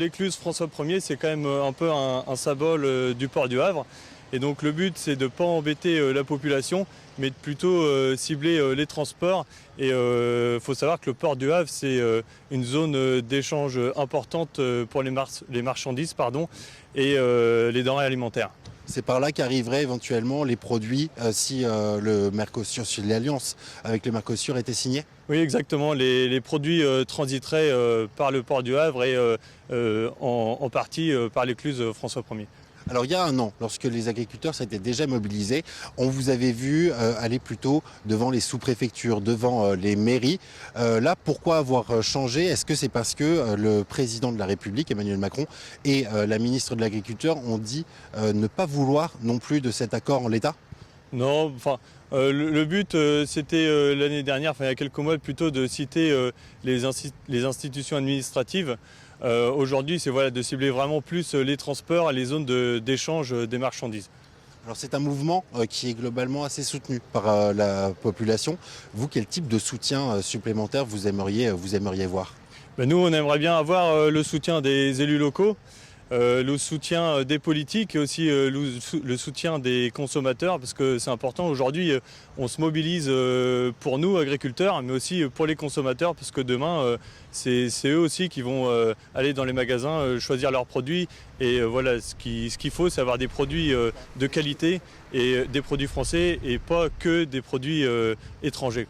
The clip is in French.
L'écluse François 1er, c'est quand même un peu un symbole du port du Havre. Et donc le but, c'est de ne pas embêter la population, mais de plutôt cibler les transports. Et il faut savoir que le port du Havre, c'est une zone d'échange importante pour les marchandises et les denrées alimentaires. C'est par là qu'arriveraient éventuellement les produits si le Mercosur, si l'alliance avec le Mercosur était signée? Oui, exactement. Les produits transiteraient par le port du Havre et en partie par l'écluse François 1er. Alors il y a un an, lorsque les agriculteurs s'étaient déjà mobilisés, on vous avait vu aller plutôt devant les sous-préfectures, devant les mairies. Là, pourquoi avoir changé? Est-ce que c'est parce que le président de la République, Emmanuel Macron, et la ministre de l'Agriculture ont dit ne pas vouloir non plus de cet accord en l'état? Non, enfin, le but, c'était l'année dernière, il y a quelques mois plutôt, de citer les institutions administratives. Aujourd'hui, c'est de cibler vraiment plus les transports et les zones d'échange des marchandises. Alors c'est un mouvement qui est globalement assez soutenu par la population. Vous, quel type de soutien supplémentaire vous aimeriez voir? Nous, on aimerait bien avoir le soutien des élus locaux, le soutien des politiques et aussi le soutien des consommateurs, parce que c'est important. Aujourd'hui, on se mobilise pour nous, agriculteurs, mais aussi pour les consommateurs, parce que demain, c'est eux aussi qui vont aller dans les magasins, choisir leurs produits. Et voilà, ce qu'il faut, c'est avoir des produits de qualité et des produits français et pas que des produits étrangers.